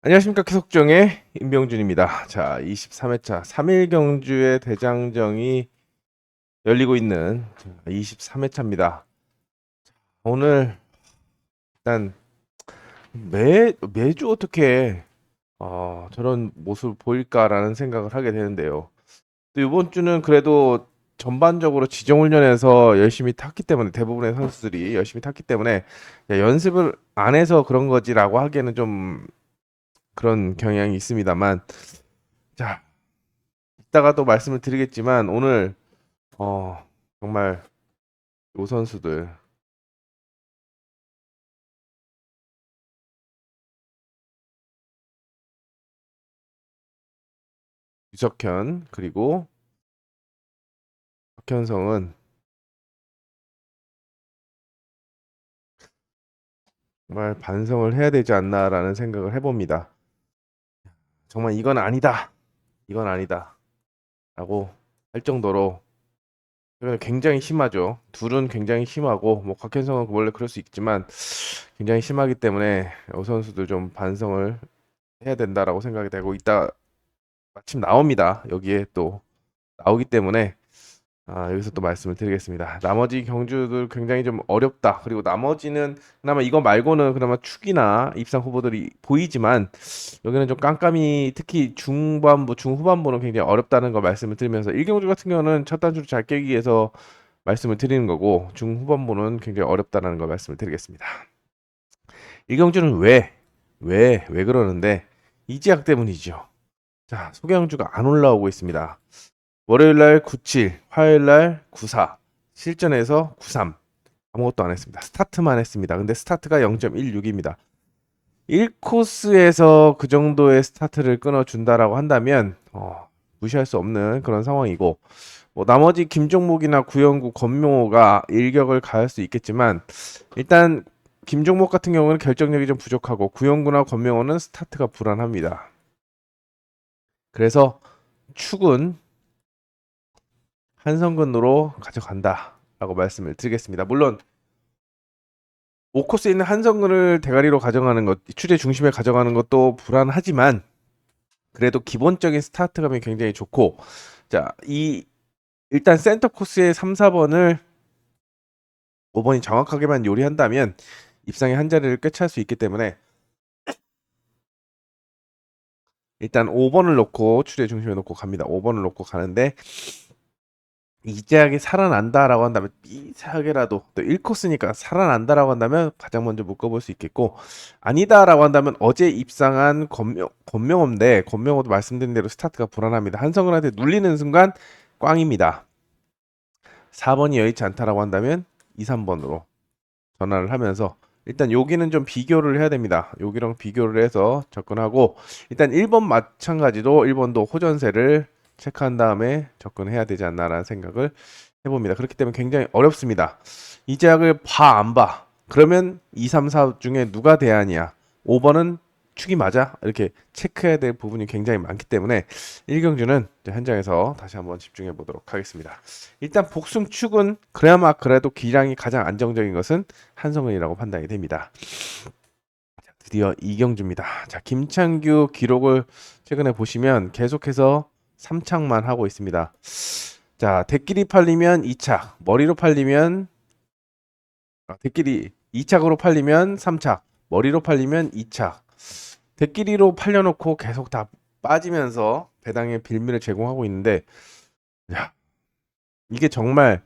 안녕하십니까. 계속정의 임병준입니다. 자, 23회차 3일 경주의 대장정이 열리고 있는 23회차입니다. 오늘 일단 매주 어떻게 저런 모습을 보일까라는 생각을 하게 되는데요. 또 이번 주는 그래도 전반적으로 지정훈련에서 열심히 탔기 때문에 대부분의 선수들이 열심히 탔기 때문에 야, 연습을 안 해서 그런 거지라고 하기에는 좀 그런 경향이 있습니다만, 자, 이따가 또 말씀을 드리겠지만 오늘 어 정말 요 선수들 유석현 그리고 박현성은 정말 반성을 해야 되지 않나라는 생각을 해봅니다. 정말 이건 아니다라고 할 정도로 최근에 굉장히 심하죠. 둘은 굉장히 심하고 뭐 박현성은 원래 그럴 수 있지만 굉장히 심하기 때문에 요 선수들 좀 반성을 해야 된다라고 생각이 되고 이따 마침 나옵니다. 여기에 또 나오기 때문에 여기서 또 말씀을 드리겠습니다. 나머지 경주들 굉장히 좀 어렵다. 그리고 나머지는 그나마 이거 말고는 그나마 축이나 입상 후보들이 보이지만 여기는 좀 깜깜이 특히 중반부, 중후반부는 굉장히 어렵다는 걸 말씀을 드리면서 1경주 같은 경우는 첫 단추를 잘 깨기 위해서 말씀을 드리는 거고 중후반부는 굉장히 어렵다는 걸 말씀을 드리겠습니다. 1경주는 왜 그러는데 이지학 때문이죠. 자, 소경주가 안 올라오고 있습니다. 월요일날 97, 화요일날 94, 실전에서 93. 아무것도 안 했습니다. 스타트만 했습니다. 근데 스타트가 0.16입니다. 1코스에서 그 정도의 스타트를 끊어준다라고 한다면 무시할 수 없는 그런 상황이고 뭐 나머지 김종목이나 구영구, 권명호가 일격을 가할 수 있겠지만 일단 김종목 같은 경우는 결정력이 좀 부족하고 구영구나 권명호는 스타트가 불안합니다. 그래서 축은 한성근으로 가져간다라고 말씀을 드리겠습니다. 물론 5코스에 있는 한성근을 대가리로 가져가는 것, 추제 중심에 가져가는 것도 불안하지만 그래도 기본적인 스타트감이 굉장히 좋고 자, 일단 센터 코스의 3, 4번을 5번이 정확하게만 요리한다면 입상의 한 자리를 꿰찰 수 있기 때문에 일단 5번을 놓고 추제 중심에 놓고 갑니다. 5번을 놓고 가는데 이재학이 살아난다라고 한다면 이재학이라도 또 1코스니까 살아난다라고 한다면 가장 먼저 묶어볼 수 있겠고 아니다라고 한다면 어제 입상한 권명호인데 권명호도 말씀드린 대로 스타트가 불안합니다. 한성근한테 눌리는 순간 꽝입니다. 4번이 여의치 않다라고 한다면 2, 3번으로 전환을 하면서 일단 여기는 좀 비교를 해야 됩니다. 여기랑 비교를 해서 접근하고 일단 1번 마찬가지로 1번도 호전세를 체크한 다음에 접근해야 되지 않나라는 생각을 해봅니다. 그렇기 때문에 굉장히 어렵습니다. 이 제약을 봐 안 봐? 그러면 2, 3, 4 중에 누가 대안이야? 5번은 축이 맞아? 이렇게 체크해야 될 부분이 굉장히 많기 때문에 1경주는 현장에서 다시 한번 집중해 보도록 하겠습니다. 일단 복숭 축은 그나마 그래도 기량이 가장 안정적인 것은 한성은이라고 판단이 됩니다. 드디어 2경주입니다. 자, 김창규 기록을 최근에 보시면 계속해서 3착만 하고 있습니다. 자, 대끼리 팔리면 2착, 머리로 팔리면 대끼리 2착으로 팔리면 3착, 머리로 팔리면 2착. 대끼리로 팔려놓고 계속 다 빠지면서 배당의 빌미를 제공하고 있는데 야, 이게 정말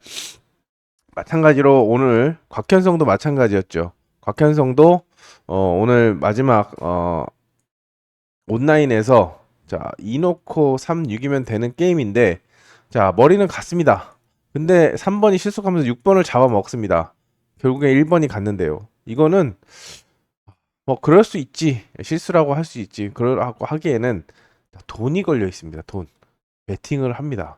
마찬가지로 오늘 곽현성도 마찬가지였죠. 곽현성도 오늘 마지막 온라인에서 자, 2놓고 3-6이면 되는 게임인데 자, 머리는 갔습니다. 근데 3번이 실속하면서 6번을 잡아먹습니다. 결국에 1번이 갔는데요. 이거는 뭐 그럴 수 있지. 실수라고 할 수 있지. 그러라고 하기에는 돈이 걸려 있습니다. 돈. 베팅을 합니다.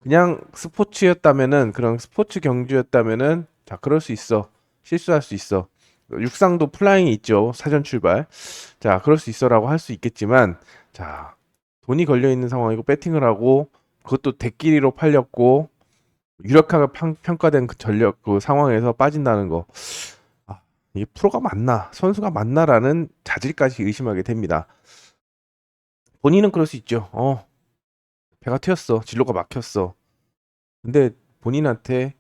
그냥 스포츠였다면은 그런 스포츠 경주였다면은 자 그럴 수 있어 실수할 수 있어 육상도 플라잉이 있죠 사전 출발 자 그럴 수 있어라고 할 수 있겠지만 자 돈이 걸려 있는 상황이고 배팅을 하고 그것도 대끼리로 팔렸고 유력하게 평가된 그 전력 그 상황에서 빠진다는 거 이게 프로가 맞나, 선수가 맞나라는 자질까지 의심하게 됩니다. 본인은 그럴 수 있죠. 배가 튀었어. 진로가 막혔어. 근데 본인한테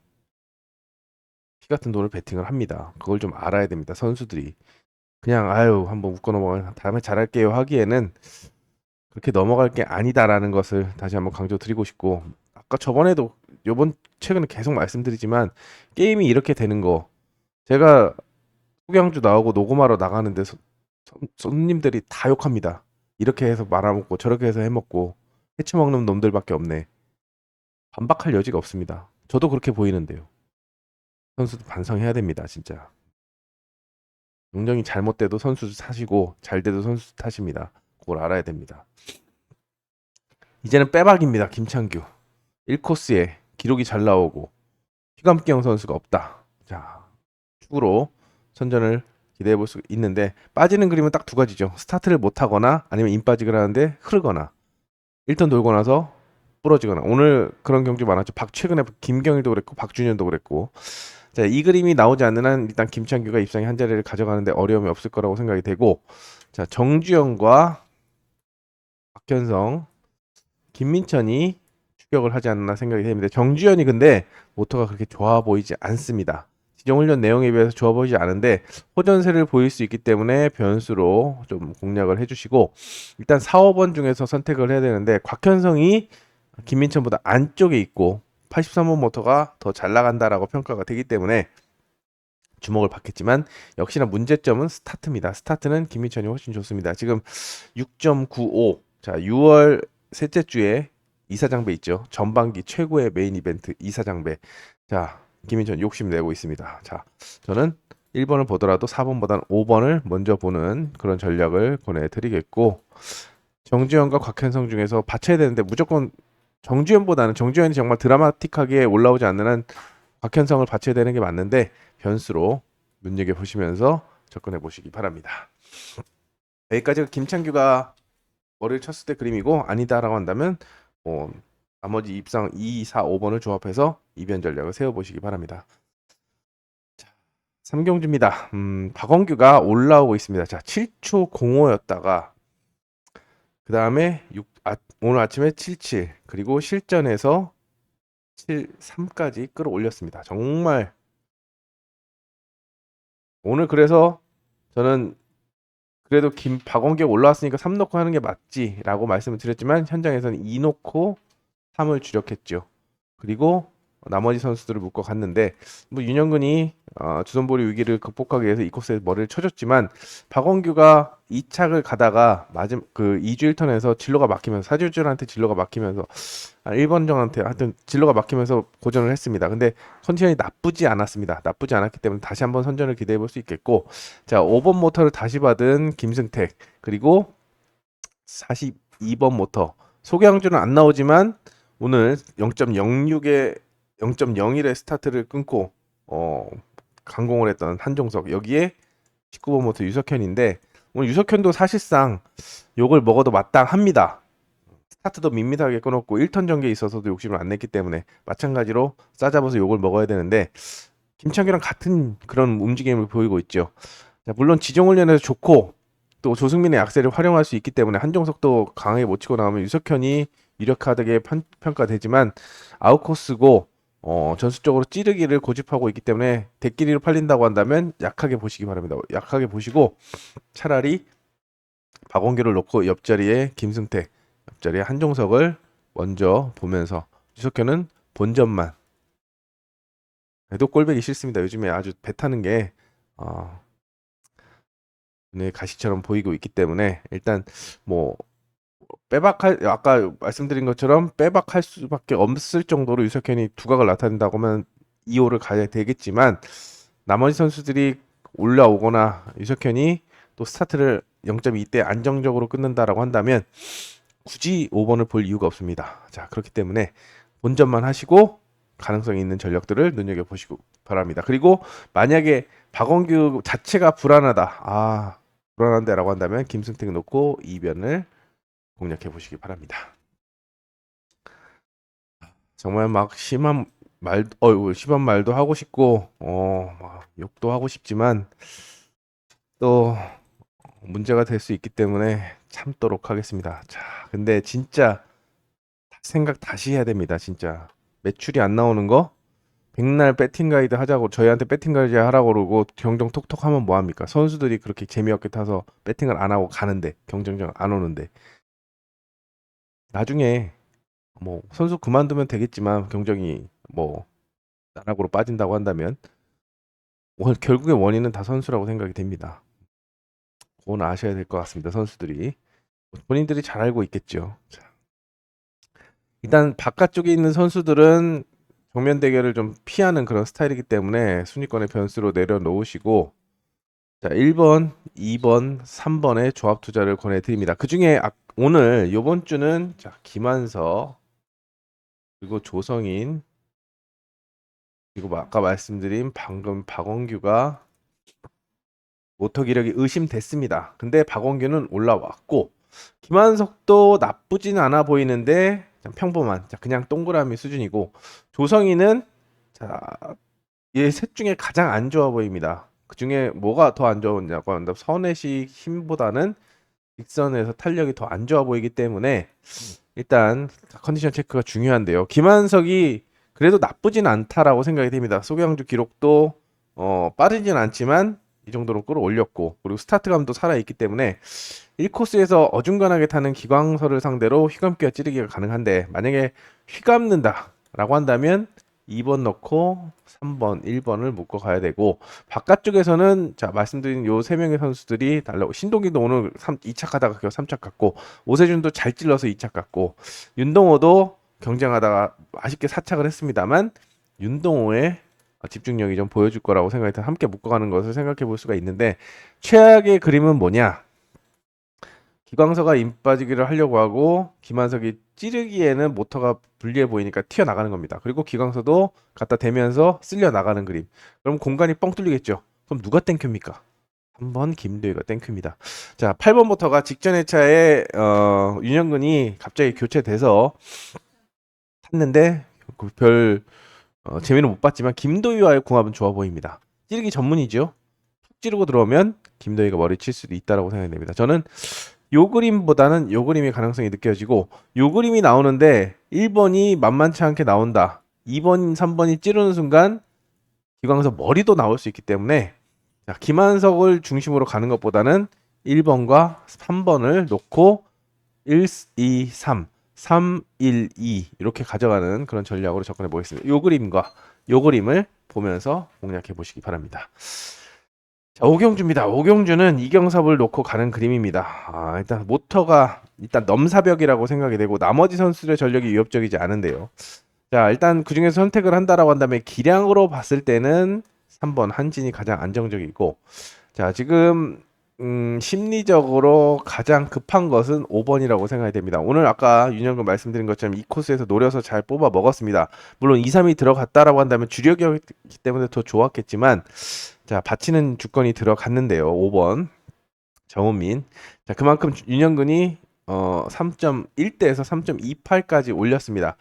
피 같은 돈을 베팅을 합니다. 그걸 좀 알아야 됩니다. 선수들이. 그냥 아유 한번 웃고 넘어가 다음에 잘할게요 하기에는 그렇게 넘어갈 게 아니다라는 것을 다시 한번 강조드리고 싶고, 아까 저번에도 요번 최근에 계속 말씀드리지만 게임이 이렇게 되는 거, 제가 소개양주 나오고 녹음하러 나가는데 손님들이 다 욕합니다. 이렇게 해서 말아먹고 저렇게 해서 해먹고 해쳐먹는 놈들밖에 없네. 반박할 여지가 없습니다. 저도 그렇게 보이는데요. 선수도 반성해야 됩니다, 진짜. 용정이 잘못돼도 선수 탓이고 잘 돼도 선수 탓입니다. 그걸 알아야 됩니다. 이제는 빼박입니다. 김창규 1코스에 기록이 잘 나오고 휘감기형 선수가 없다. 자, 축구로 선전을 기대해 볼 수 있는데, 빠지는 그림은 딱 두 가지죠. 스타트를 못 하거나 아니면 인빠지기를 하는데 흐르거나 1턴 돌고 나서 부러지거나. 오늘 그런 경기 많았죠. 최근에 김경일도 그랬고 박준현도 그랬고. 자, 이 그림이 나오지 않는 한 일단 김창규가 입상의 한 자리를 가져가는데 어려움이 없을 거라고 생각이 되고, 자, 정주영과 박현성, 김민천이 추격을 하지 않나 생각이 됩니다. 정주현이 근데 모터가 그렇게 좋아 보이지 않습니다. 지정훈련 내용에 비해서 좋아 보이지 않은데 호전세를 보일 수 있기 때문에 변수로 좀 공략을 해주시고, 일단 4, 5번 중에서 선택을 해야 되는데 곽현성이 김민천보다 안쪽에 있고 83번 모터가 더 잘 나간다라고 평가가 되기 때문에 주목을 받겠지만, 역시나 문제점은 스타트입니다. 스타트는 김민천이 훨씬 좋습니다. 지금 6.95. 자, 6월 셋째 주에 이사장배 있죠. 전반기 최고의 메인 이벤트 이사장배. 자, 김민천 욕심내고 있습니다. 자, 저는 1번을 보더라도 4번보다는 5번을 먼저 보는 그런 전략을 권해드리겠고, 정주현과 곽현성 중에서 바쳐야 되는데 무조건 정주현이 정말 드라마틱하게 올라오지 않는 한 곽현성을 바쳐야 되는 게 맞는데 변수로 눈여겨보시면서 접근해 보시기 바랍니다. 여기까지가 김창규가 머리를 쳤을 때 그림이고, 아니다라고 한다면 나머지 입상 2, 4, 5번을 조합해서 이변 전략을 세워보시기 바랍니다. 자, 3경주입니다. 박원규가 올라오고 있습니다. 자, 7초 05였다가 그 다음에 오늘 아침에 77, 그리고 실전에서 73까지 끌어올렸습니다. 정말 오늘 그래서 저는 그래도 박원규 올라왔으니까 3 놓고 하는 게 맞지라고 말씀을 드렸지만 현장에서는 2 놓고 3을 주력했죠. 그리고 나머지 선수들을 묶어 갔는데, 뭐 윤영근이 주선보리 위기를 극복하기 위해서 이 코스에 머리를 쳐줬지만, 박원규가 2착을 가다가 맞은 그 2주 1턴에서 진로가 막히면서 사주줄한테 진로가 막히면서 1번 정한테 하여튼 진로가 막히면서 고전을 했습니다. 근데 컨디션이 나쁘지 않았습니다. 나쁘지 않았기 때문에 다시 한번 선전을 기대해 볼 수 있겠고, 자, 5번 모터를 다시 받은 김승택, 그리고 42번 모터 소개항주는 안 나오지만 오늘 0.06에 0.01의 스타트를 끊고 강공을 했던 한종석, 여기에 19번 모터 유석현인데, 오늘 유석현도 사실상 욕을 먹어도 마땅합니다. 스타트도 밋밋하게 끊었고 1턴 전개에 있어서도 욕심을 안 냈기 때문에 마찬가지로 싸잡아서 욕을 먹어야 되는데 김창규랑 같은 그런 움직임을 보이고 있죠. 자, 물론 지정훈련에서 좋고 또 조승민의 약세를 활용할 수 있기 때문에 한종석도 강하게 못 치고 나오면 유석현이 유력하게 평가되지만 아웃코스고 전술적으로 찌르기를 고집하고 있기 때문에 대끼리로 팔린다고 한다면 약하게 보시기 바랍니다. 약하게 보시고 차라리 박원규를 놓고 옆자리에 김승택, 옆자리에 한종석을 먼저 보면서, 유석현은 본전만 해도 꼴보기 싫습니다. 요즘에 아주 배 타는 게 눈에 가시처럼 보이고 있기 때문에 일단 뭐 아까 말씀드린 것처럼 빼박할 수밖에 없을 정도로 유석현이 두각을 나타낸다고 하면 2호를 가야 되겠지만, 나머지 선수들이 올라오거나 유석현이 또 스타트를 0.2대 안정적으로 끊는다라고 한다면 굳이 5번을 볼 이유가 없습니다. 자, 그렇기 때문에 본전만 하시고 가능성이 있는 전력들을 눈여겨보시고 바랍니다. 그리고 만약에 박원규 자체가 불안한데라고 한다면 김승택 놓고 이변을 공략해 보시기 바랍니다. 정말 막 심한 심한 말도 하고 싶고, 욕도 하고 싶지만, 또, 문제가 될 수 있기 때문에 참도록 하겠습니다. 자, 근데 진짜 생각 다시 해야 됩니다. 진짜. 매출이 안 나오는 거, 백날 배팅 가이드 하자고 저희한테 배팅 가이드 하라고 그러고 경정 톡톡 하면 뭐 합니까? 선수들이 그렇게 재미없게 타서 배팅을 안 하고 가는데 경쟁장 안 오는데 나중에 뭐 선수 그만두면 되겠지만 경정이 뭐 나락으로 빠진다고 한다면 결국에 원인은 다 선수라고 생각이 됩니다. 그건 아셔야 될 것 같습니다. 선수들이 본인들이 잘 알고 있겠죠. 자, 일단 바깥쪽에 있는 선수들은 정면 대결을 좀 피하는 그런 스타일이기 때문에 순위권의 변수로 내려놓으시고 자, 1번, 2번, 3번의 조합 투자를 권해드립니다. 그 중에 오늘 요번 주는 자, 김한서 그리고 조성인 그리고 아까 말씀드린 방금 박원규가 모터 기력이 의심됐습니다. 근데 박원규는 올라왔고 김한석도 나쁘진 않아 보이는데 평범한 그냥 동그라미 수준이고 조성인은 자, 얘 셋 중에 가장 안 좋아 보입니다. 그 중에 뭐가 더 안 좋냐고 한다면 선의식 힘보다는 직선에서 탄력이 더 안 좋아 보이기 때문에 일단 컨디션 체크가 중요한데요. 김한석이 그래도 나쁘진 않다라고 생각이 됩니다. 소경주 기록도 빠르진 않지만 이 정도로 끌어올렸고 그리고 스타트감도 살아있기 때문에 1코스에서 어중간하게 타는 기광서를 상대로 휘감기와 찌르기가 가능한데 만약에 휘감는다라고 한다면 2번 넣고 3번, 1번을 묶어 가야 되고 바깥쪽에서는 자 말씀드린 요 세 명의 선수들이 달라고 신동기도 오늘 2착 하다가 3착 갔고 오세준도 잘 찔러서 2착 갔고 윤동호도 경쟁하다가 아쉽게 4착을 했습니다만 윤동호의 집중력이 좀 보여줄 거라고 생각해서 함께 묶어가는 것을 생각해 볼 수가 있는데 최악의 그림은 뭐냐? 기광서가 임 빠지기를 하려고 하고 김한석이 찌르기에는 모터가 불리해 보이니까 튀어나가는 겁니다. 그리고 기광서도 갖다 대면서 쓸려 나가는 그림. 그럼 공간이 뻥 뚫리겠죠. 그럼 누가 땡큐입니까? 3번 김도희가 땡큐입니다. 자, 8번 모터가 직전 회차에 윤영근이 갑자기 교체돼서 탔는데 별 재미는 못 봤지만 김도희와의 궁합은 좋아 보입니다. 찌르기 전문이죠. 툭 찌르고 들어오면 김도희가 머리 칠 수도 있다라고 생각이 됩니다. 저는 요 그림보다는 요 그림의 가능성이 느껴지고 요 그림이 나오는데 1번이 만만치 않게 나온다. 2번, 3번이 찌르는 순간 기광석 머리도 나올 수 있기 때문에 자, 김한석을 중심으로 가는 것보다는 1번과 3번을 놓고 1, 2, 3, 3, 1, 2 이렇게 가져가는 그런 전략으로 접근해 보겠습니다. 요 그림과 요 그림을 보면서 공략해 보시기 바랍니다. 자, 오경주입니다. 오경주는 이경섭을 놓고 가는 그림입니다. 일단 모터가 일단 넘사벽이라고 생각이 되고 나머지 선수들의 전력이 위협적이지 않은데요. 자, 일단 그 중에서 선택을 한다라고 한다면 기량으로 봤을 때는 3번 한진이 가장 안정적이고 자, 지금 심리적으로 가장 급한 것은 5번이라고 생각이 됩니다. 오늘 아까 윤영근 말씀드린 것처럼 이 코스에서 노려서 잘 뽑아 먹었습니다. 물론 2, 3이 들어갔다라고 한다면 주력이었기 때문에 더 좋았겠지만 자, 받치는 주권이 들어갔는데요. 5번 정은민. 자, 그만큼 윤영근이 3.1대에서 3.28까지 올렸습니다.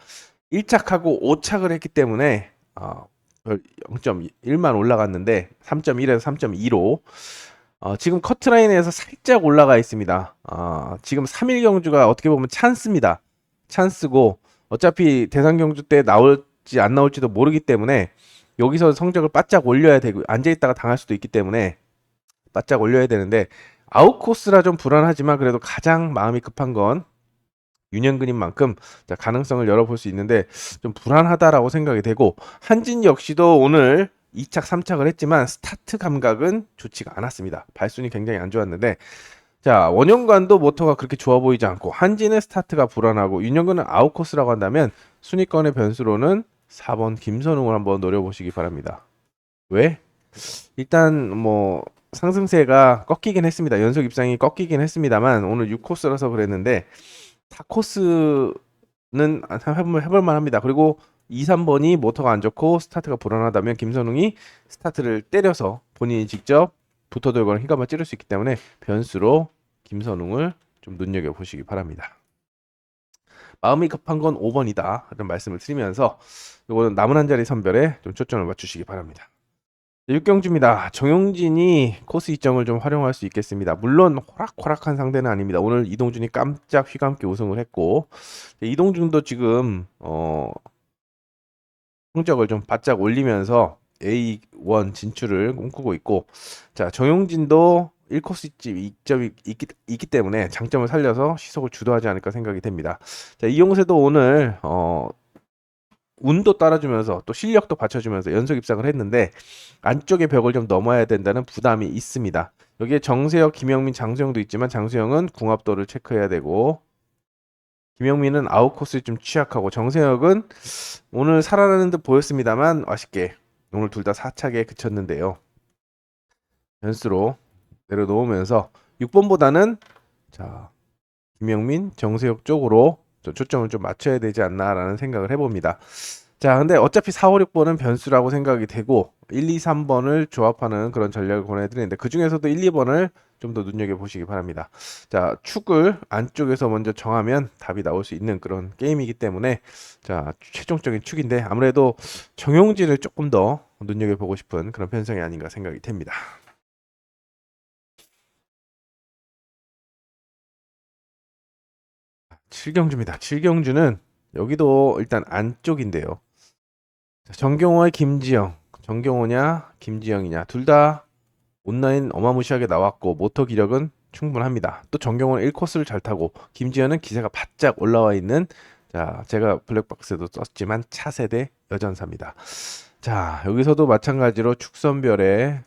1착하고 5착을 했기 때문에 0.1만 올라갔는데 3.1에서 3.2로 지금 커트라인에서 살짝 올라가 있습니다. 지금 3일 경주가 어떻게 보면 찬스입니다. 찬스고 어차피 대상 경주 때 나올지 안 나올지도 모르기 때문에 여기서 성적을 바짝 올려야 되고 앉아있다가 당할 수도 있기 때문에 바짝 올려야 되는데 아웃코스라 좀 불안하지만 그래도 가장 마음이 급한 건 윤영근인 만큼 가능성을 열어볼 수 있는데 좀 불안하다라고 생각이 되고 한진 역시도 오늘 2착, 3착을 했지만 스타트 감각은 좋지가 않았습니다. 발순이 굉장히 안 좋았는데 자 원영관도 모터가 그렇게 좋아 보이지 않고 한진의 스타트가 불안하고 윤영근은 아웃코스라고 한다면 순위권의 변수로는 4번 김선웅을 한번 노려보시기 바랍니다. 왜? 일단 뭐 상승세가 꺾이긴 했습니다. 연속 입상이 꺾이긴 했습니다만 오늘 6코스라서 그랬는데 타코스는 해볼 만합니다. 그리고 2, 3번이 모터가 안 좋고 스타트가 불안하다면 김선웅이 스타트를 때려서 본인이 직접 붙어 들거나 휘감아 찌를 수 있기 때문에 변수로 김선웅을 좀 눈여겨보시기 바랍니다. 마음이 급한 건 5번이다. 이런 말씀을 드리면서 이거는 남은 한 자리 선별에 좀 초점을 맞추시기 바랍니다. 6경주입니다. 정용진이 코스 이점을 좀 활용할 수 있겠습니다. 물론 호락호락한 상대는 아닙니다. 오늘 이동준이 깜짝 휘감기 우승을 했고 이동준도 지금 성적을 좀 바짝 올리면서 A1 진출을 꿈꾸고 있고, 자 정용진도 1코스집 이점이 있기 때문에 장점을 살려서 시속을 주도하지 않을까 생각이 됩니다. 자 이용세도 오늘 운도 따라주면서 또 실력도 받쳐주면서 연속 입상을 했는데 안쪽의 벽을 좀 넘어야 된다는 부담이 있습니다. 여기에 정세혁, 김영민, 장수영도 있지만 장수영은 궁합도를 체크해야 되고 김영민은 아웃코스에 좀 취약하고 정세혁은 오늘 살아나는 듯 보였습니다만 아쉽게 오늘 둘 다 4착에 그쳤는데요. 변수로 내려놓으면서 6번보다는 자 김영민, 정세혁 쪽으로 초점을 좀 맞춰야 되지 않나라는 생각을 해봅니다. 자, 근데 어차피 4, 5, 6번은 변수라고 생각이 되고 1, 2, 3번을 조합하는 그런 전략을 권해드리는데 그 중에서도 1, 2번을 좀 더 눈여겨보시기 바랍니다. 자, 축을 안쪽에서 먼저 정하면 답이 나올 수 있는 그런 게임이기 때문에 자, 최종적인 축인데 아무래도 정용진을 조금 더 눈여겨보고 싶은 그런 편성이 아닌가 생각이 됩니다. 7경주입니다. 7경주는 여기도 일단 안쪽인데요. 정경호의 김지영, 정경호냐 김지영이냐 둘 다 온라인 어마무시하게 나왔고 모터 기력은 충분합니다. 또 정경호는 1코스를 잘 타고 김지영은 기세가 바짝 올라와 있는 자 제가 블랙박스에도 썼지만 차세대 여전사입니다. 자 여기서도 마찬가지로 축선별에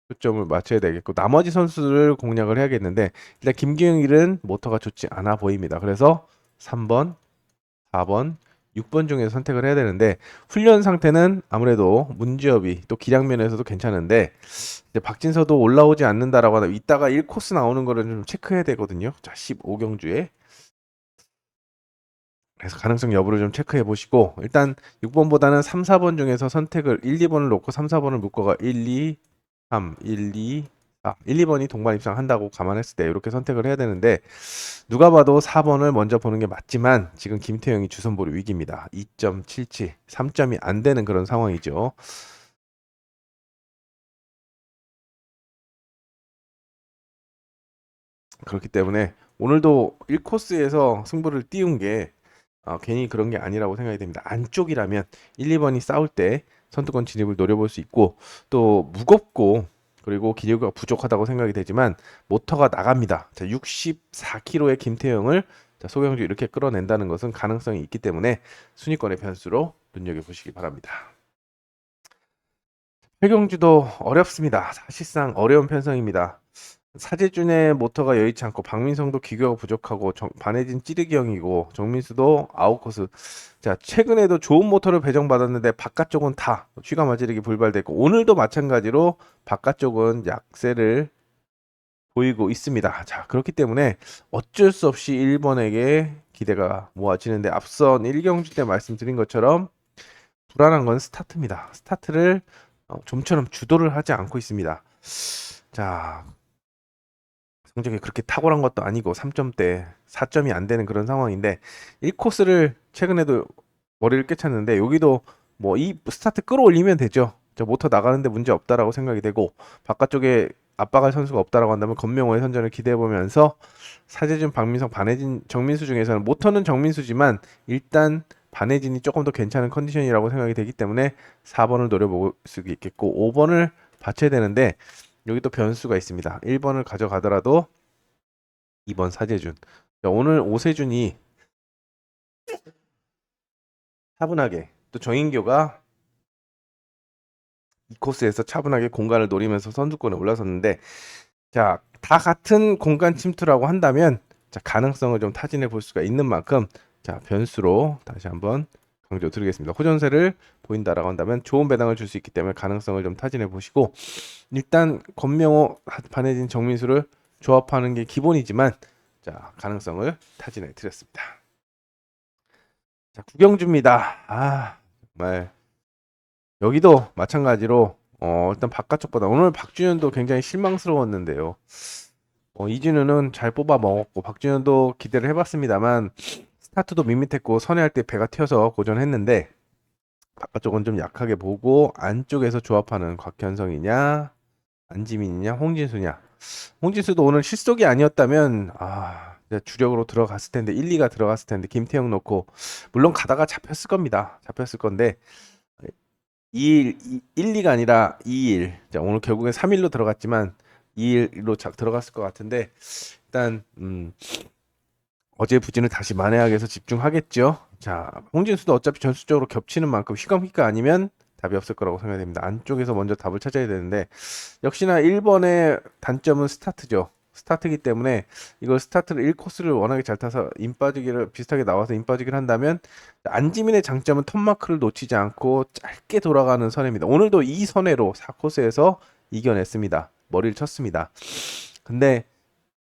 초점을 맞춰야 되겠고 나머지 선수를 공략을 해야겠는데 일단 김기영일은 모터가 좋지 않아 보입니다. 그래서 3번 4번, 6번 중에서 선택을 해야 되는데 훈련 상태는 아무래도 문지엽이 또 기량 면에서도 괜찮은데 이제 박진서도 올라오지 않는다라고 하다 이따가 1코스 나오는 거를 좀 체크해야 되거든요. 자, 15경주에 그래서 가능성 여부를 좀 체크해 보시고 일단 6번보다는 3, 4번 중에서 선택을 1, 2번을 놓고 3, 4번을 묶어가 1, 2, 3, 1, 2, 1, 2번이 동반 입상한다고 감안했을 때 이렇게 선택을 해야 되는데 누가 봐도 4번을 먼저 보는 게 맞지만 지금 김태형이 주선보리 위기입니다. 2.77, 3점이 안 되는 그런 상황이죠. 그렇기 때문에 오늘도 1코스에서 승부를 띄운 게 괜히 그런 게 아니라고 생각이 됩니다. 안쪽이라면 1, 2번이 싸울 때 선두권 진입을 노려볼 수 있고 또 무겁고 그리고 기력가 부족하다고 생각이 되지만 모터가 나갑니다. 자, 64kg의 김태형을 자, 소경주 이렇게 끌어낸다는 것은 가능성이 있기 때문에 순위권의 변수로 눈여겨보시기 바랍니다. 최경주도 어렵습니다. 사실상 어려운 편성입니다. 사재준의 모터가 여의치 않고 박민성도 기교가 부족하고 반해진 찌르기형이고 정민수도 아웃코스. 자 최근에도 좋은 모터를 배정받았는데 바깥쪽은 다 쥐가 맞으르기 불발됐고 오늘도 마찬가지로 바깥쪽은 약세를 보이고 있습니다. 자 그렇기 때문에 어쩔 수 없이 1번에게 기대가 모아지는데 앞선 1경주 때 말씀드린 것처럼 불안한 건 스타트입니다. 스타트를 좀처럼 주도를 하지 않고 있습니다. 자 성적이 그렇게 탁월한 것도 아니고 3점대 4점이 안 되는 그런 상황인데 1코스를 최근에도 머리를 깨쳤는데 여기도 뭐 이 스타트 끌어올리면 되죠. 저 모터 나가는데 문제 없다라고 생각이 되고 바깥쪽에 압박할 선수가 없다라고 한다면 건명호의 선전을 기대해 보면서 사재준, 박민성, 반해진, 정민수 중에서는 모터는 정민수지만 일단 반해진이 조금 더 괜찮은 컨디션이라고 생각이 되기 때문에 4번을 노려볼 수 있겠고 5번을 받쳐야 되는데 여기 또 변수가 있습니다. 1번을 가져가더라도 2번 사재준. 자, 오늘 오세준이 차분하게 또 정인교가 이 코스에서 차분하게 공간을 노리면서 선두권에 올라섰는데 자, 다 같은 공간 침투라고 한다면 자, 가능성을 좀 타진해 볼 수가 있는 만큼 자, 변수로 다시 한번 강조 드리겠습니다. 호전세를 보인다라고 한다면 좋은 배당을 줄 수 있기 때문에 가능성을 좀 타진해 보시고 일단 권명호, 반해진, 정민수를 조합하는 게 기본이지만 자 가능성을 타진해 드렸습니다. 자 구경주입니다. 정말 여기도 마찬가지로 일단 바깥쪽보다 오늘 박준현도 굉장히 실망스러웠는데요. 이진우는 잘 뽑아 먹었고 박준현도 기대를 해봤습니다만 스타트도 밋밋했고 선회할 때 배가 튀어서 고전했는데 바깥쪽은 좀 약하게 보고 안쪽에서 조합하는 곽현성이냐 안지민이냐 홍진수냐. 홍진수도 오늘 실속이 아니었다면 이제 주력으로 들어갔을 텐데 1, 2가 들어갔을 텐데 김태형 넣고 물론 가다가 잡혔을 겁니다. 잡혔을 건데 2일 1, 2가 아니라 2일. 자, 오늘 결국엔 3일로 들어갔지만 2일로 들어갔을 것 같은데 일단 어제 부진을 다시 만회하기 위해서 집중하겠죠. 자, 홍진수도 어차피 전술적으로 겹치는 만큼 휘감휘가 아니면 답이 없을 거라고 생각이 됩니다. 안쪽에서 먼저 답을 찾아야 되는데 역시나 1번의 단점은 스타트죠. 스타트이기 때문에 이걸 스타트를 1코스를 워낙에 잘 타서 인 빠지기를 비슷하게 나와서 인 빠지기를 한다면 안지민의 장점은 톱마크를 놓치지 않고 짧게 돌아가는 선회입니다. 오늘도 이 선회로 4코스에서 이겨냈습니다. 머리를 쳤습니다. 근데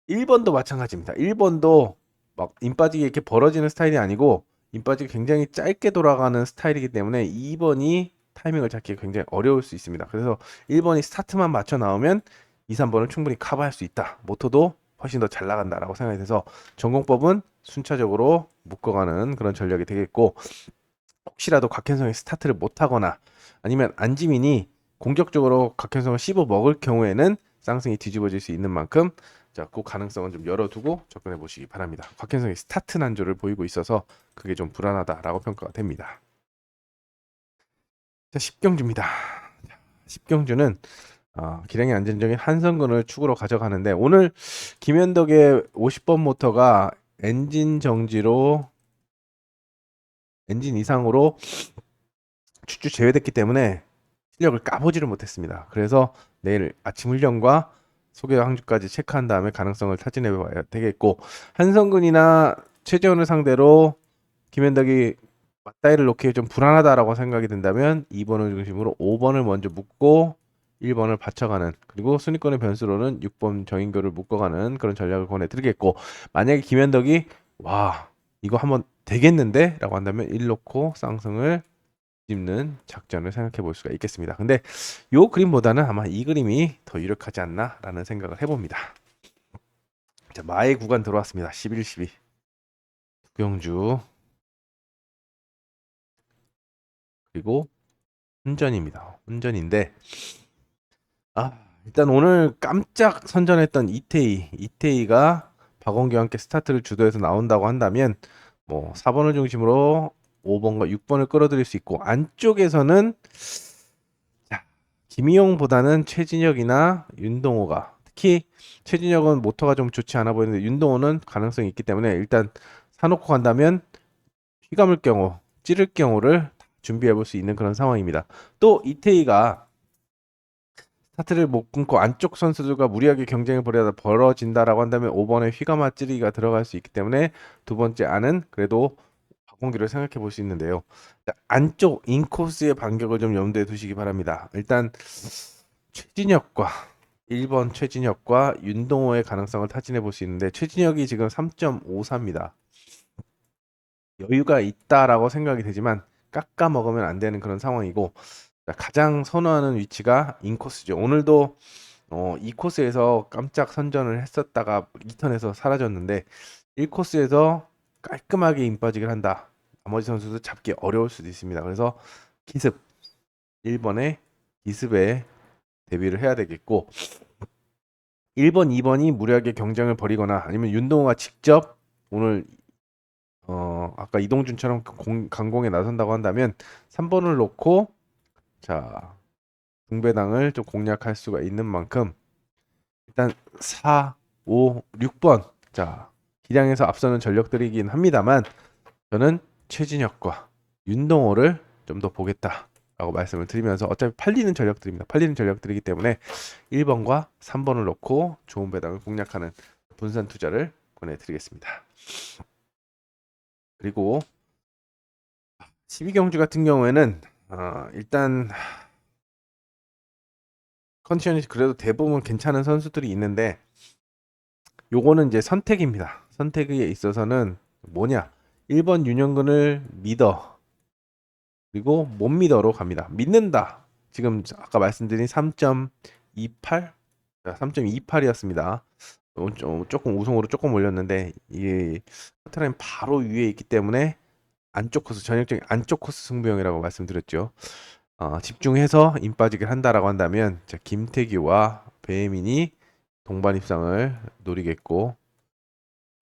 1번도 마찬가지입니다. 1번도 막 인 빠지기 이렇게 벌어지는 스타일이 아니고 인 빠지기 굉장히 짧게 돌아가는 스타일이기 때문에 2번이 타이밍을 잡기 굉장히 어려울 수 있습니다. 그래서 1번이 스타트만 맞춰 나오면 2, 3번을 충분히 커버할 수 있다. 모터도 훨씬 더 잘 나간다라고 생각이 돼서 전공법은 순차적으로 묶어가는 그런 전략이 되겠고 혹시라도 곽현성이 스타트를 못하거나 아니면 안지민이 공격적으로 곽현성을 씹어 먹을 경우에는 쌍승이 뒤집어질 수 있는 만큼 자, 그 가능성은 좀 열어두고 접근해 보시기 바랍니다. 곽현성이 스타트 난조를 보이고 있어서 그게 좀 불안하다라고 평가가 됩니다. 자, 10경주입니다. 10경주는 기량이 안정적인 한성근을 축으로 가져가는데 오늘 김현덕의 50번 모터가 엔진 정지로 엔진 이상으로 추주 제외됐기 때문에 실력을 까보지를 못했습니다. 그래서 내일 아침 훈련과 소개 항주까지 체크한 다음에 가능성을 타진해 봐야 되겠고 한성근이나 최재원을 상대로 김현덕이 맞다이를 놓기에 좀 불안하다라고 생각이 든다면 2번을 중심으로 5번을 먼저 묶고 1번을 받쳐가는 그리고 순위권의 변수로는 6번 정인교를 묶어가는 그런 전략을 권해드리겠고 만약에 김현덕이 와 이거 한번 되겠는데? 라고 한다면 1 놓고 쌍승을 짚는 작전을 생각해 볼 수가 있겠습니다. 근데 요 그림보다는 아마 이 그림이 더 유력하지 않나 라는 생각을 해봅니다. 자, 마의 구간 들어왔습니다. 11, 12 구경주 그리고 혼전입니다. 혼전인데 일단 오늘 깜짝 선전했던 이태희가 박원규와 함께 스타트를 주도해서 나온다고 한다면 뭐 4번을 중심으로 5번과 6번을 끌어들일 수 있고 안쪽에서는 자, 김희용보다는 최진혁이나 윤동호가 특히 최진혁은 모터가 좀 좋지 않아 보이는데 윤동호는 가능성이 있기 때문에 일단 사놓고 간다면 휘감을 경우 찌를 경우를 준비해 볼 수 있는 그런 상황입니다. 또 이태희가 스타트를 못 끊고 안쪽 선수들과 무리하게 경쟁을 벌여다 벌어진다라고 한다면 5번에 휘감아 찌르기가 들어갈 수 있기 때문에 두 번째 안은 그래도 박공기를 생각해 볼 수 있는데요. 자, 안쪽 인코스의 반격을 좀 염두에 두시기 바랍니다. 일단 최진혁과 1번 최진혁과 윤동호의 가능성을 타진해 볼 수 있는데 최진혁이 지금 3.54입니다. 여유가 있다라고 생각이 되지만 깎아 먹으면 안 되는 그런 상황이고 가장 선호하는 위치가 인코스죠. 오늘도 2코스에서 깜짝 선전을 했었다가 2턴에서 사라졌는데 1코스에서 깔끔하게 인빠지기를 한다. 나머지 선수도 잡기 어려울 수도 있습니다. 그래서 기습 1번에 기습에 대비를 해야 되겠고 1번, 2번이 무리하게 경쟁을 벌이거나 아니면 윤동호가 직접 오늘 아까 이동준처럼 강공에 나선다고 한다면 3번을 놓고 자 중배당을 좀 공략할 수가 있는 만큼 일단 4, 5, 6번 자 기량에서 앞서는 전력들이긴 합니다만 저는 최진혁과 윤동호를 좀 더 보겠다라고 말씀을 드리면서 어차피 팔리는 전력들입니다. 팔리는 전력들이기 때문에 1번과 3번을 놓고 좋은 배당을 공략하는 분산 투자를 권해드리겠습니다. 그리고 12경주 같은 경우에는 일단 컨디션이 그래도 대부분 괜찮은 선수들이 있는데 요거는 이제 선택입니다. 선택에 있어서는 뭐냐 1번 윤영근을 믿어 그리고 못 믿어로 갑니다. 믿는다 지금 아까 말씀드린 3.28 3.28이었습니다. 조금 우승으로 조금 올렸는데 이 커트라인 바로 위에 있기 때문에 안쪽 코스 전형적인 안쪽 코스 승부형이라고 말씀드렸죠. 집중해서 임 빠지기를 한다라고 한다면 자, 김태규와 배혜민이 동반 입상을 노리겠고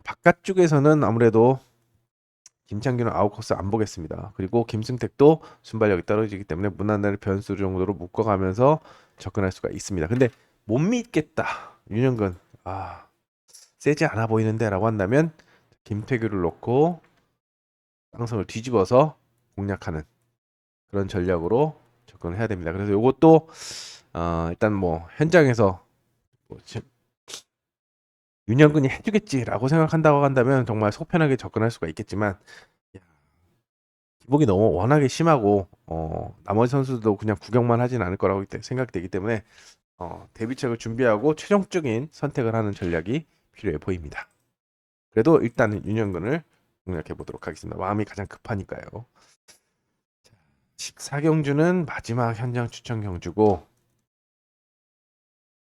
바깥쪽에서는 아무래도 김창규는 아웃코스 안 보겠습니다. 그리고 김승택도 순발력이 떨어지기 때문에 무난한 변수 정도로 묶어가면서 접근할 수가 있습니다. 근데 못 믿겠다. 윤영근 세지 않아 보이는데 라고 한다면 김태규를 놓고 쌍성을 뒤집어서 공략하는 그런 전략으로 접근을 해야 됩니다. 그래서 이것도 일단 뭐 현장에서 뭐 윤영근이 해주겠지라고 생각한다고 한다면 정말 속편하게 접근할 수가 있겠지만 기복이 너무 워낙에 심하고 나머지 선수도 그냥 구경만 하진 않을 거라고 생각되기 때문에 대비책을 준비하고 최종적인 선택을 하는 전략이 필요해 보입니다. 그래도 일단은 윤영근을 공략해 보도록 하겠습니다. 마음이 가장 급하니까요. 14경주는 마지막 현장 추천 경주고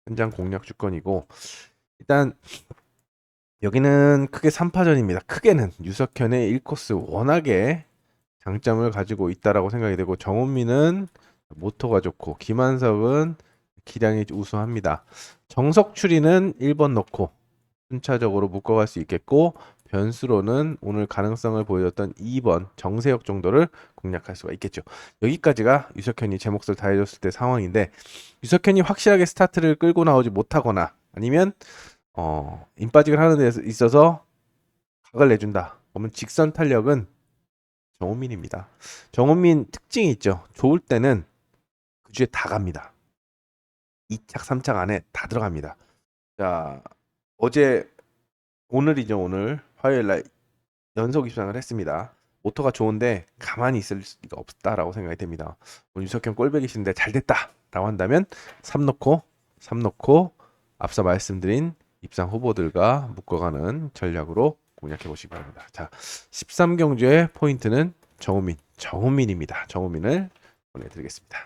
현장 공략 주권이고 일단 여기는 크게 3파전입니다. 크게는 유석현의 1코스 워낙에 장점을 가지고 있다라고 생각이 되고 정훈민은 모토가 좋고 김한석은 기량이 우수합니다. 정석추리는 1번 넣고 순차적으로 묶어갈 수 있겠고 변수로는 오늘 가능성을 보여줬던 2번 정세혁 정도를 공략할 수가 있겠죠. 여기까지가 유석현이 제 몫을 다해줬을 때 상황인데 유석현이 확실하게 스타트를 끌고 나오지 못하거나 아니면 인빠직을 하는 데 있어서 각을 내준다. 그러면 직선 탄력은 정훈민입니다. 정훈민 특징이 있죠. 좋을 때는 그 주에 다 갑니다. 2착, 3착 안에 다 들어갑니다. 자, 오늘이죠. 오늘 화요일 날 연속 입상을 했습니다. 모터가 좋은데 가만히 있을 수가 없다라고 생각이 됩니다. 오늘 유석현 꼴배기신데 잘 됐다라고 한다면 3 넣고 앞서 말씀드린 입상 후보들과 묶어가는 전략으로 공략해 보시기 바랍니다. 자, 13경주의 포인트는 정훈민입니다. 정훈민을 보내드리겠습니다.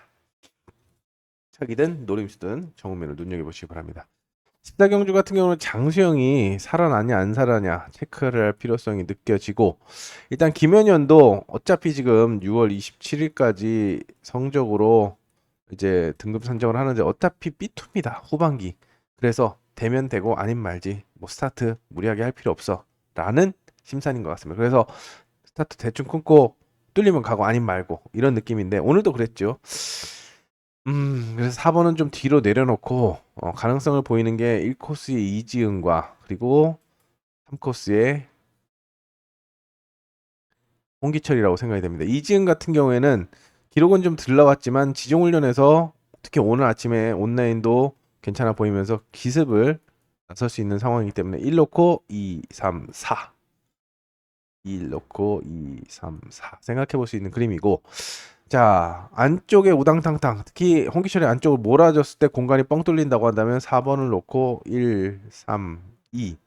차기든 노림수든 정훈민을 눈여겨보시기 바랍니다. 14경주 같은 경우는 장수영이 살아나냐 안 살아나냐 체크를 할 필요성이 느껴지고 일단 김현현도 어차피 지금 6월 27일까지 성적으로 이제 등급 선정을 하는데 어차피 B2입니다. 후반기. 그래서 되면 되고 아닌 말지 뭐 스타트 무리하게 할 필요 없어 라는 심산인 것 같습니다. 그래서 스타트 대충 끊고 뚫리면 가고 아닌 말고 이런 느낌인데 오늘도 그랬죠. 그래서 4번은 좀 뒤로 내려놓고 가능성을 보이는 게 1코스의 이지은과 그리고 3코스의 홍기철이라고 생각이 됩니다. 이지은 같은 경우에는 기록은 좀 들러왔지만 지종훈련에서 특히 오늘 아침에 온라인도 괜찮아 보이면서 기습을 나설 수 있는 상황이기 때문에 1 놓고 2, 3, 4 1 놓고 2, 3, 4 생각해 볼 수 있는 그림이고 자 안쪽에 우당탕탕 특히 홍기철이 안쪽을 몰아줬을 때 공간이 뻥 뚫린다고 한다면 4번을 놓고 1, 3, 2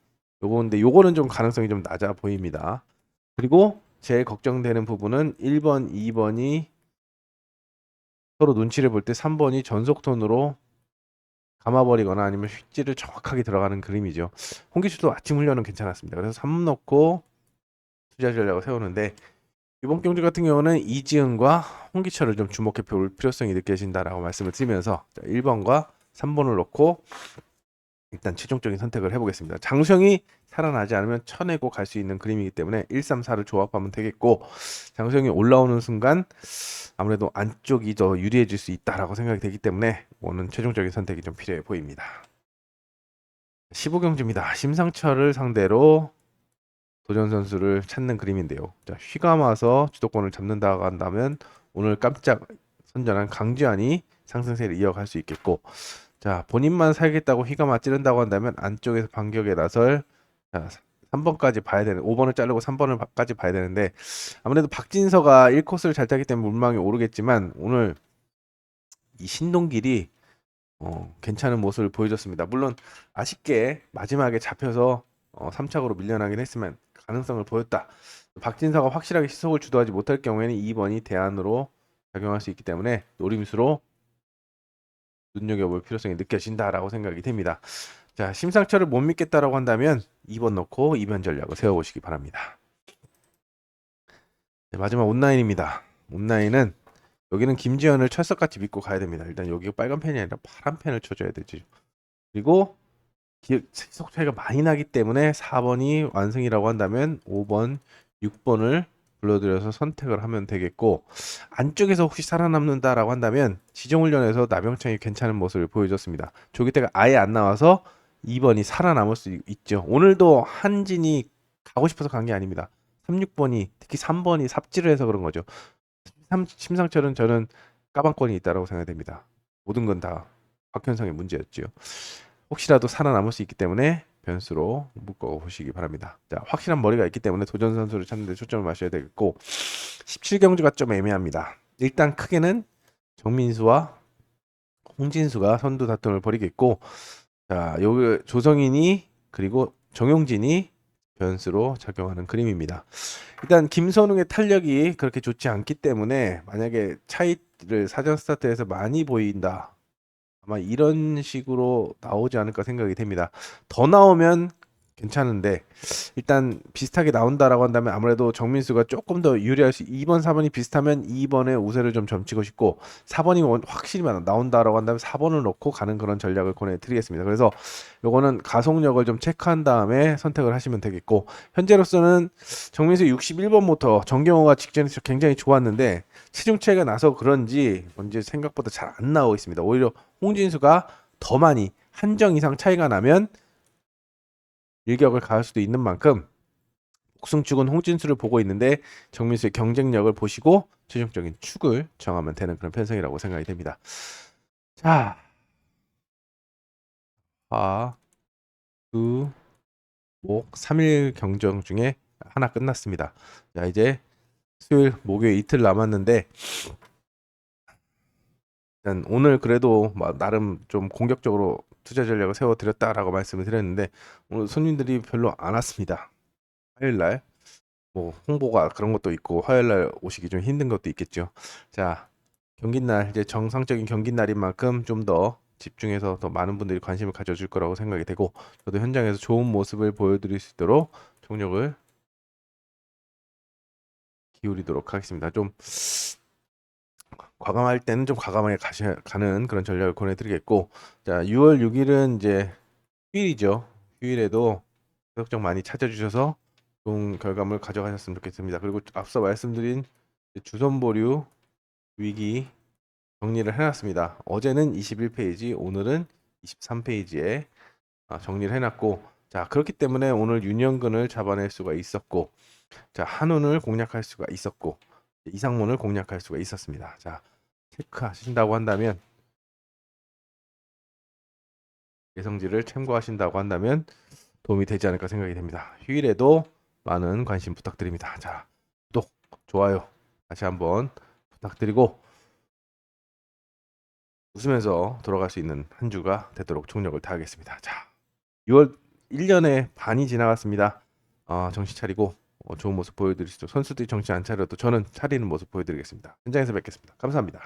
요건데 요거는 좀 가능성이 좀 낮아 보입니다. 그리고 제일 걱정되는 부분은 1번, 2번이 서로 눈치를 볼 때 3번이 전속턴으로 감아버리거나 아니면 휘지를 정확하게 들어가는 그림이죠. 홍기철도 아침 훈련은 괜찮았습니다. 그래서 3 넣고 투자 전략을 세우는데 이번 경주 같은 경우는 이지은과 홍기철을 좀 주목해 볼 필요성이 느껴진다라고 말씀을 드리면서 1번과 3번을 놓고 일단 최종적인 선택을 해보겠습니다. 장수영이 살아나지 않으면 쳐내고 갈 수 있는 그림이기 때문에 1, 3, 4를 조합하면 되겠고 장수영이 올라오는 순간 아무래도 안쪽이 더 유리해질 수 있다라고 생각이 되기 때문에 오늘 최종적인 선택이 좀 필요해 보입니다. 15경주입니다. 심상철을 상대로 도전 선수를 찾는 그림인데요. 자, 휘감아서 주도권을 잡는다고 한다면 오늘 깜짝 선전한 강지환이 상승세를 이어갈 수 있겠고 자 본인만 살겠다고 휘감아 찌른다고 한다면 안쪽에서 반격에 나설 자, 3번까지 봐야 되는 5번을 자르고 3번을까지 봐야 되는데 아무래도 박진서가 1코스를 잘 타기 때문에 물망이 오르겠지만 오늘 이 신동길이 괜찮은 모습을 보여줬습니다. 물론 아쉽게 마지막에 잡혀서 3착으로 밀려나긴 했지만 가능성을 보였다. 박진서가 확실하게 시속을 주도하지 못할 경우에는 2번이 대안으로 작용할 수 있기 때문에 노림수로 눈여겨볼 필요성이 느껴진다라고 생각이 됩니다. 자, 심상철을 못 믿겠다라고 한다면 2번 넣고 이변 전략을 세워보시기 바랍니다. 네, 마지막 온라인입니다. 온라인은 여기는 김지현을 철석같이 믿고 가야 됩니다. 일단 여기가 빨간 펜이 아니라 파란 펜을 쳐줘야 되죠. 그리고 속 차이가 많이 나기 때문에 4번이 완승이라고 한다면 5번, 6번을 불러들여서 선택을 하면 되겠고, 안쪽에서 혹시 살아남는다라고 한다면 지정훈련에서 나병창이 괜찮은 모습을 보여줬습니다. 조기태가 아예 안 나와서 2번이 살아남을 수 있죠. 오늘도 한진이 가고 싶어서 간 게 아닙니다. 3, 6번이 특히 3번이 삽질을 해서 그런 거죠. 심상철은 저는 까방권이 있다고 생각됩니다. 모든 건 다 박현성의 문제였죠. 혹시라도 살아남을 수 있기 때문에 변수로 묶어보시기 바랍니다. 자, 확실한 머리가 있기 때문에 도전 선수를 찾는 데 초점을 맞춰야 되겠고, 17경주가 좀 애매합니다. 일단 크게는 정민수와 홍진수가 선두 다툼을 벌이겠고, 자, 여기 조성인이 그리고 정용진이 변수로 작용하는 그림입니다. 일단 김선웅의 탄력이 그렇게 좋지 않기 때문에 만약에 차이를 사전 스타트에서 많이 보인다, 아마 이런 식으로 나오지 않을까 생각이 됩니다. 더 나오면 괜찮은데 일단 비슷하게 나온다라고 한다면 아무래도 정민수가 조금 더 유리할 수, 2번, 4번이 비슷하면 2번의 우세를 좀 점치고 싶고, 4번이 확실히 나온다라고 한다면 4번을 넣고 가는 그런 전략을 권해드리겠습니다. 그래서 요거는 가속력을 좀 체크한 다음에 선택을 하시면 되겠고, 현재로서는 정민수 61번 모터 정경호가 직전에 굉장히 좋았는데 체중 차이가 나서 그런지 뭔지 생각보다 잘 안 나오고 있습니다. 오히려 홍진수가 더 많이 한 정 이상 차이가 나면 일격을 가할 수도 있는 만큼 복승축은 홍진수를 보고 있는데 정민수의 경쟁력을 보시고 최종적인 축을 정하면 되는 그런 편성이라고 생각이 됩니다. 자, 화, 수, 목 3일 경정 중에 하나 끝났습니다. 자, 이제 수요일, 목요일 이틀 남았는데 일단 오늘 그래도 나름 좀 공격적으로 투자 전략을 세워드렸다라고 말씀을 드렸는데 오늘 손님들이 별로 안 왔습니다. 화요일날 뭐 홍보가 그런 것도 있고 화요일날 오시기 좀 힘든 것도 있겠죠. 자, 경기날 이제 정상적인 경기날인 만큼 좀 더 집중해서 더 많은 분들이 관심을 가져줄 거라고 생각이 되고, 저도 현장에서 좋은 모습을 보여드릴 수 있도록 총력을 기울이도록 하겠습니다. 좀 과감할 때는 좀 과감하게 가는 그런 전략을 권해드리겠고, 자, 6월 6일은 이제 휴일이죠. 휴일에도 구독자 많이 찾아주셔서 좋은 결과물 가져가셨으면 좋겠습니다. 그리고 앞서 말씀드린 주선보류 위기 정리를 해놨습니다. 어제는 21페이지, 오늘은 23페이지에 정리를 해놨고, 자, 그렇기 때문에 오늘 윤영근을 잡아낼 수가 있었고, 자, 한운을 공략할 수가 있었고, 이상문을 공략할 수가 있었습니다. 자, 체크하신다고 한다면, 예성지를 참고하신다고 한다면 도움이 되지 않을까 생각이 됩니다. 휴일에도 많은 관심 부탁드립니다. 자, 구독, 좋아요 다시 한번 부탁드리고 웃으면서 돌아갈 수 있는 한 주가 되도록 총력을 다하겠습니다. 자, 6월 1년의 반이 지나갔습니다. 정신 차리고 좋은 모습 보여드리시죠. 선수들이 정신 안 차려도 저는 차리는 모습 보여드리겠습니다. 현장에서 뵙겠습니다. 감사합니다.